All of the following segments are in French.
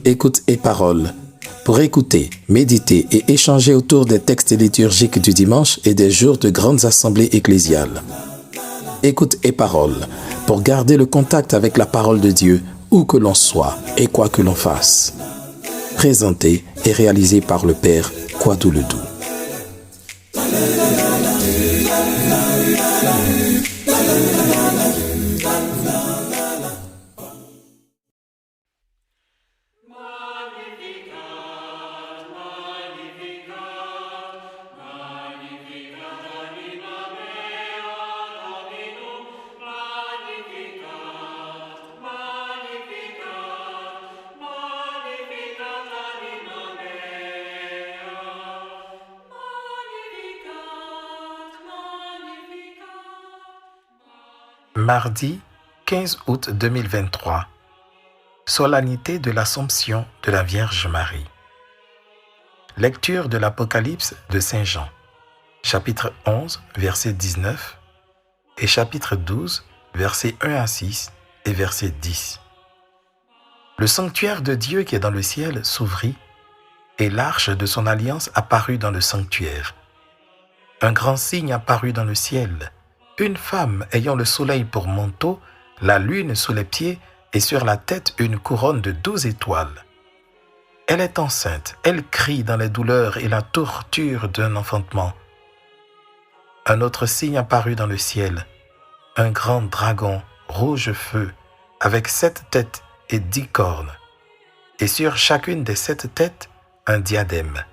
Écoute et parole. Pour écouter, méditer et échanger autour des textes liturgiques du dimanche et des jours de grandes assemblées ecclésiales. Écoute et parole. Pour garder le contact avec la parole de Dieu, où que l'on soit et quoi que l'on fasse. Présenté et réalisé par le Père Kwadou Ledoux. Mardi 15 août 2023, solennité de l'Assomption de la Vierge Marie. Lecture de l'Apocalypse de Saint Jean, chapitre 11, verset 19 et chapitre 12, versets 1 à 6 et verset 10. Le sanctuaire de Dieu qui est dans le ciel s'ouvrit et l'arche de son alliance apparut dans le sanctuaire. Un grand signe apparut dans le ciel. Une femme ayant le soleil pour manteau, la lune sous les pieds et sur la tête une couronne de 12 étoiles. Elle est enceinte, elle crie dans les douleurs et la torture d'un enfantement. Un autre signe apparut dans le ciel, un grand dragon rouge feu, avec 7 têtes et 10 cornes, et sur chacune des 7 têtes, un diadème.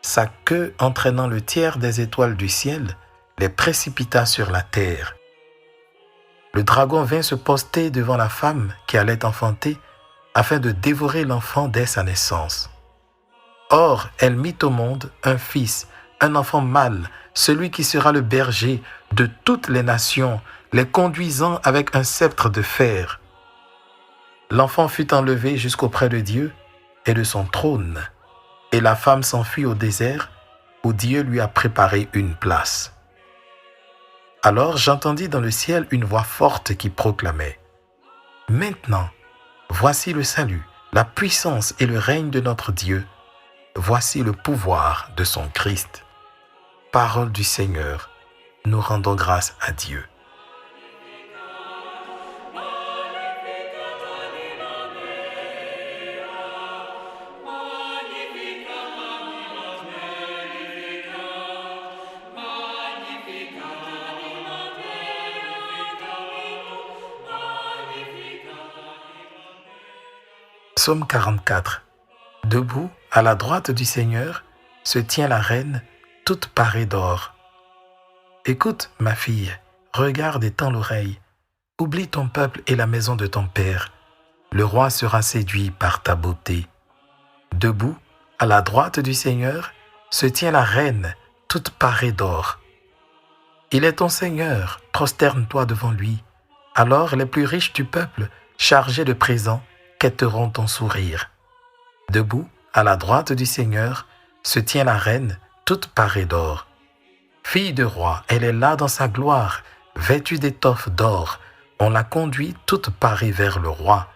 Sa queue entraînant le tiers des étoiles du ciel, les précipita sur la terre. Le dragon vint se poster devant la femme qui allait enfanter afin de dévorer l'enfant dès sa naissance. Or, elle mit au monde un fils, un enfant mâle, celui qui sera le berger de toutes les nations, les conduisant avec un sceptre de fer. L'enfant fut enlevé jusqu'auprès de Dieu et de son trône, et la femme s'enfuit au désert où Dieu lui a préparé une place. Alors j'entendis dans le ciel une voix forte qui proclamait : « Maintenant, voici le salut, la puissance et le règne de notre Dieu. Voici le pouvoir de son Christ. » Parole du Seigneur, nous rendons grâce à Dieu. Psaume 44. Debout, à la droite du Seigneur, se tient la reine, toute parée d'or. Écoute, ma fille, regarde et tends l'oreille. Oublie ton peuple et la maison de ton père. Le roi sera séduit par ta beauté. Debout, à la droite du Seigneur, se tient la reine, toute parée d'or. Il est ton Seigneur, prosterne-toi devant lui. Alors les plus riches du peuple, chargés de présents, quêteront ton sourire. Debout, à la droite du Seigneur, se tient la reine, toute parée d'or. Fille de roi, elle est là dans sa gloire, vêtue d'étoffes d'or. On la conduit toute parée vers le roi.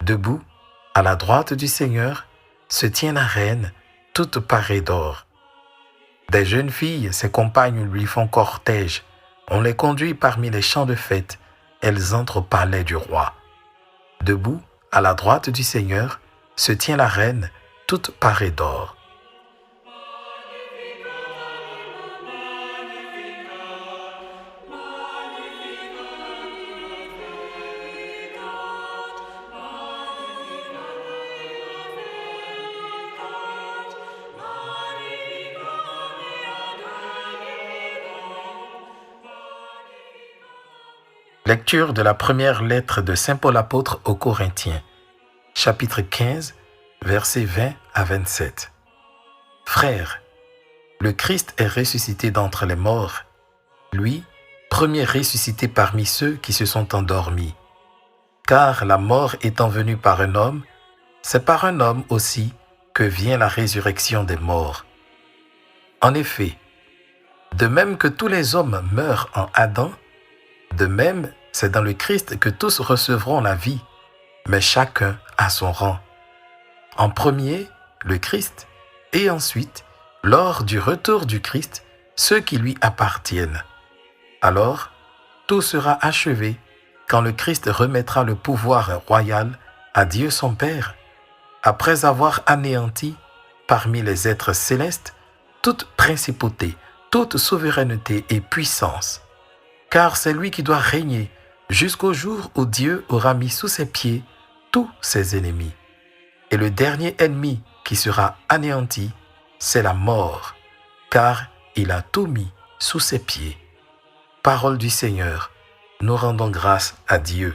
Debout, à la droite du Seigneur, se tient la reine, toute parée d'or. Des jeunes filles, ses compagnes lui font cortège. On les conduit parmi les champs de fête. Elles entrent au palais du roi. Debout, à la droite du Seigneur, se tient la reine, toute parée d'or. Lecture de la première lettre de Saint Paul apôtre aux Corinthiens, chapitre 15, versets 20 à 27. Frères, le Christ est ressuscité d'entre les morts, lui, premier ressuscité parmi ceux qui se sont endormis. Car la mort étant venue par un homme, c'est par un homme aussi que vient la résurrection des morts. En effet, de même que tous les hommes meurent en Adam, de même c'est dans le Christ que tous recevront la vie, mais chacun à son rang. En premier, le Christ, et ensuite, lors du retour du Christ, ceux qui lui appartiennent. Alors, tout sera achevé quand le Christ remettra le pouvoir royal à Dieu son Père, après avoir anéanti parmi les êtres célestes toute principauté, toute souveraineté et puissance. Car c'est lui qui doit régner jusqu'au jour où Dieu aura mis sous ses pieds tous ses ennemis. Et le dernier ennemi qui sera anéanti, c'est la mort, car il a tout mis sous ses pieds. Parole du Seigneur, nous rendons grâce à Dieu.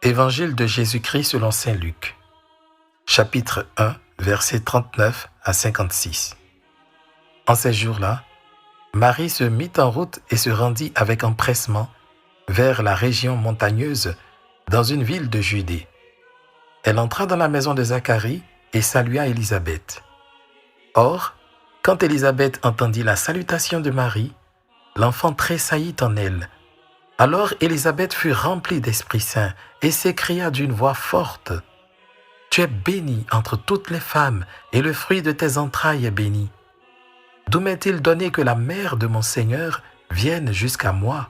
Évangile de Jésus-Christ selon saint Luc, chapitre 1, versets 39 à 56. En ces jours-là, Marie se mit en route et se rendit avec empressement vers la région montagneuse dans une ville de Judée. Elle entra dans la maison de Zacharie et salua Élisabeth. Or, quand Élisabeth entendit la salutation de Marie, l'enfant tressaillit en elle. Alors Élisabeth fut remplie d'Esprit Saint et s'écria d'une voix forte, « Tu es bénie entre toutes les femmes, et le fruit de tes entrailles est béni. D'où m'est-il donné que la mère de mon Seigneur vienne jusqu'à moi?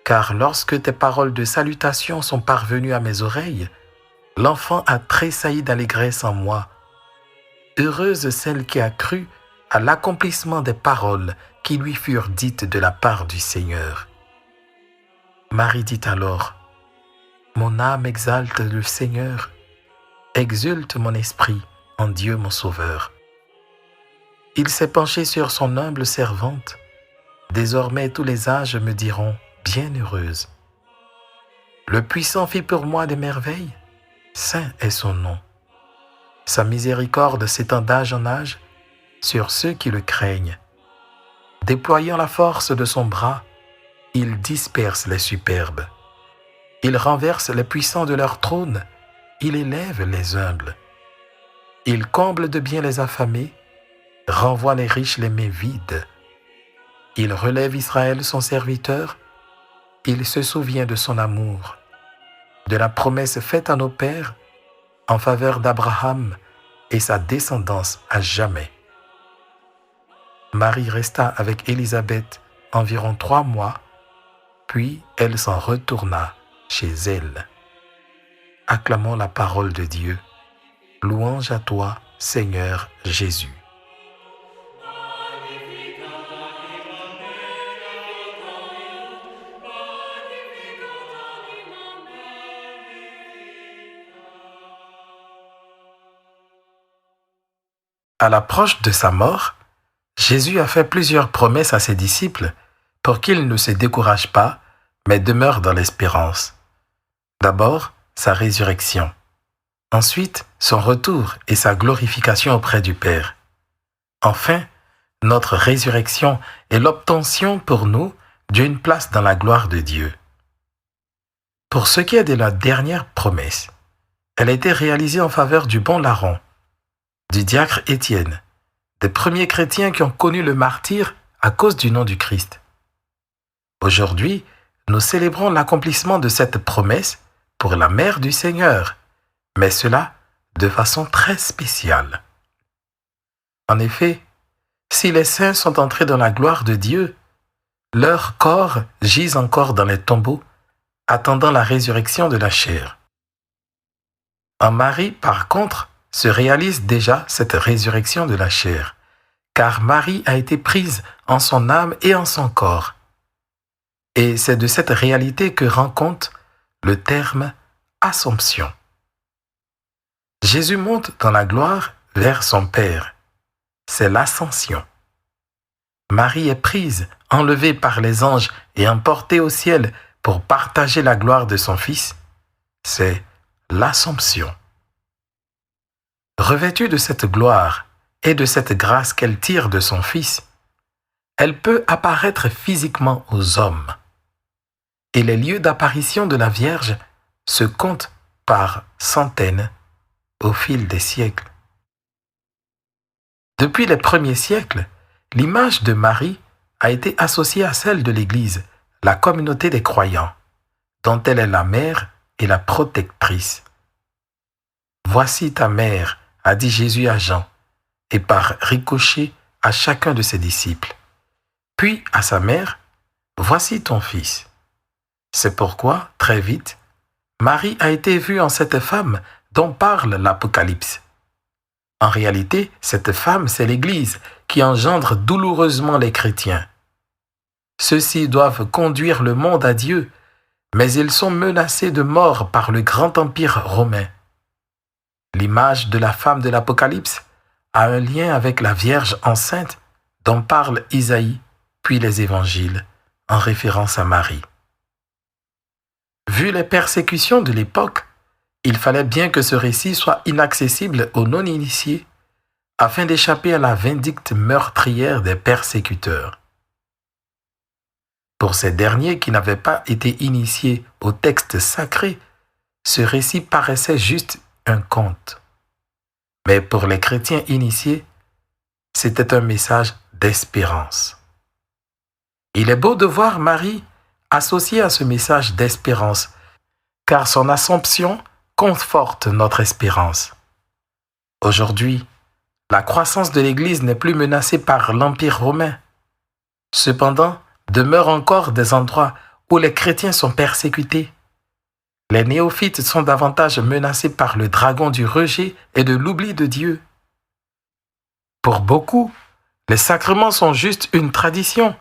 Car lorsque tes paroles de salutation sont parvenues à mes oreilles, l'enfant a tressailli d'allégresse en moi. Heureuse celle qui a cru à l'accomplissement des paroles qui lui furent dites de la part du Seigneur. » Marie dit alors, « Mon âme exalte le Seigneur, exulte mon esprit en Dieu mon Sauveur. Il s'est penché sur son humble servante. Désormais tous les âges me diront, bienheureuse. Le Puissant fit pour moi des merveilles, saint est son nom. Sa miséricorde s'étend d'âge en âge sur ceux qui le craignent. Déployant la force de son bras, il disperse les superbes. Il renverse les puissants de leur trône. Il élève les humbles. Il comble de bien les affamés, renvoie les riches les mains vides. Il relève Israël son serviteur. Il se souvient de son amour, de la promesse faite à nos pères en faveur d'Abraham et sa descendance à jamais. Marie resta avec Élisabeth environ 3 mois, puis elle s'en retourna chez elle. Acclamons la parole de Dieu. Louange à toi, Seigneur Jésus. À l'approche de sa mort, Jésus a fait plusieurs promesses à ses disciples pour qu'ils ne se découragent pas, mais demeurent dans l'espérance. D'abord, sa résurrection. Ensuite, son retour et sa glorification auprès du Père. Enfin, notre résurrection et l'obtention pour nous d'une place dans la gloire de Dieu. Pour ce qui est de la dernière promesse, elle a été réalisée en faveur du bon larron, du diacre Étienne, des premiers chrétiens qui ont connu le martyre à cause du nom du Christ. Aujourd'hui, nous célébrons l'accomplissement de cette promesse pour la mère du Seigneur, mais cela de façon très spéciale. En effet, si les saints sont entrés dans la gloire de Dieu, leurs corps gisent encore dans les tombeaux, attendant la résurrection de la chair. En Marie, par contre, se réalise déjà cette résurrection de la chair, car Marie a été prise en son âme et en son corps. Et c'est de cette réalité que rend compte le terme « Assomption ». Jésus monte dans la gloire vers son Père. C'est l'ascension. Marie est prise, enlevée par les anges et emportée au ciel pour partager la gloire de son Fils. C'est l'Assomption. Revêtue de cette gloire et de cette grâce qu'elle tire de son Fils, elle peut apparaître physiquement aux hommes. Et les lieux d'apparition de la Vierge se comptent par centaines au fil des siècles. Depuis les premiers siècles, l'image de Marie a été associée à celle de l'Église, la communauté des croyants, dont elle est la mère et la protectrice. « Voici ta mère », a dit Jésus à Jean, et par ricochet à chacun de ses disciples. Puis à sa mère, « Voici ton fils ». C'est pourquoi, très vite, Marie a été vue en cette femme dont parle l'Apocalypse. En réalité, cette femme, c'est l'Église qui engendre douloureusement les chrétiens. Ceux-ci doivent conduire le monde à Dieu, mais ils sont menacés de mort par le grand empire romain. L'image de la femme de l'Apocalypse a un lien avec la Vierge enceinte dont parle Isaïe, puis les évangiles, en référence à Marie. Vu les persécutions de l'époque, il fallait bien que ce récit soit inaccessible aux non-initiés afin d'échapper à la vindicte meurtrière des persécuteurs. Pour ces derniers qui n'avaient pas été initiés au texte sacré, ce récit paraissait juste un conte. Mais pour les chrétiens initiés, c'était un message d'espérance. Il est beau de voir Marie associée à ce message d'espérance, car son Assomption conforte notre espérance. Aujourd'hui, la croissance de l'Église n'est plus menacée par l'Empire romain. Cependant, demeurent encore des endroits où les chrétiens sont persécutés. Les néophytes sont davantage menacés par le dragon du rejet et de l'oubli de Dieu. Pour beaucoup, les sacrements sont juste une tradition,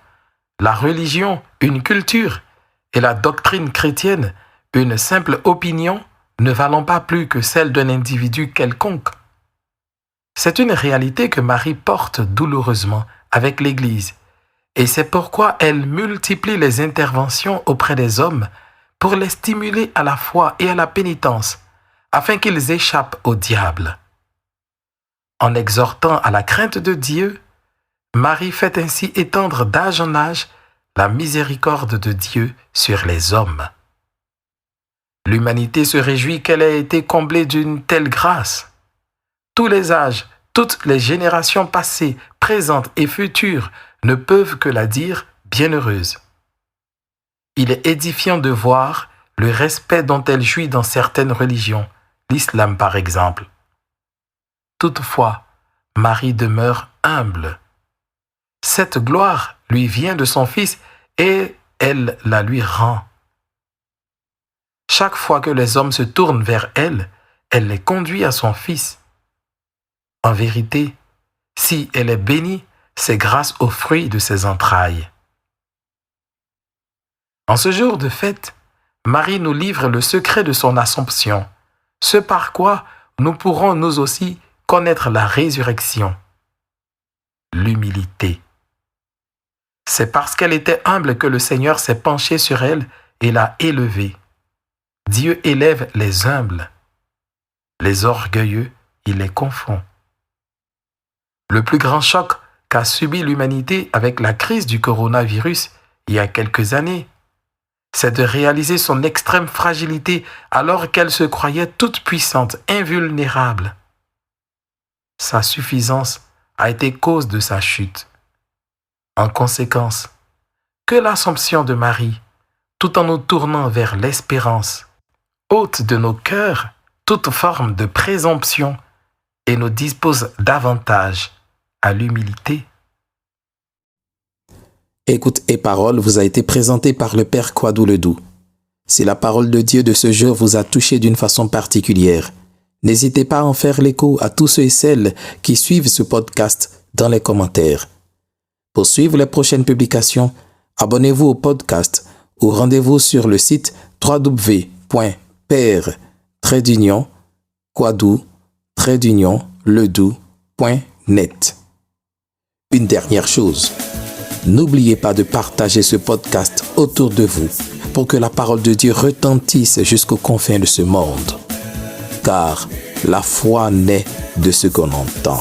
la religion une culture et la doctrine chrétienne une simple opinion ne valant pas plus que celle d'un individu quelconque. C'est une réalité que Marie porte douloureusement avec l'Église, et c'est pourquoi elle multiplie les interventions auprès des hommes pour les stimuler à la foi et à la pénitence, afin qu'ils échappent au diable. En exhortant à la crainte de Dieu, Marie fait ainsi étendre d'âge en âge la miséricorde de Dieu sur les hommes. L'humanité se réjouit qu'elle ait été comblée d'une telle grâce. Tous les âges, toutes les générations passées, présentes et futures ne peuvent que la dire bienheureuse. Il est édifiant de voir le respect dont elle jouit dans certaines religions, l'islam par exemple. Toutefois, Marie demeure humble. Cette gloire lui vient de son Fils et elle la lui rend. Chaque fois que les hommes se tournent vers elle, elle les conduit à son Fils. En vérité, si elle est bénie, c'est grâce au fruit de ses entrailles. En ce jour de fête, Marie nous livre le secret de son Assomption, ce par quoi nous pourrons nous aussi connaître la résurrection. L'humilité. C'est parce qu'elle était humble que le Seigneur s'est penché sur elle et l'a élevée. Dieu élève les humbles. Les orgueilleux, il les confond. Le plus grand choc qu'a subi l'humanité avec la crise du coronavirus il y a quelques années, c'est de réaliser son extrême fragilité alors qu'elle se croyait toute puissante, invulnérable. Sa suffisance a été cause de sa chute. En conséquence, que l'Assomption de Marie, tout en nous tournant vers l'espérance, ôte de nos cœurs toute forme de présomption et nous dispose davantage à l'humilité. Écoute et parole vous a été présenté par le Père Kwadou Ledoux. Si la parole de Dieu de ce jour vous a touché d'une façon particulière, n'hésitez pas à en faire l'écho à tous ceux et celles qui suivent ce podcast dans les commentaires. Pour suivre les prochaines publications, abonnez-vous au podcast ou rendez-vous sur le site www.père-kwadou-ledoux.net. Une dernière chose, n'oubliez pas de partager ce podcast autour de vous pour que la parole de Dieu retentisse jusqu'aux confins de ce monde. car la foi naît de ce qu'on entend.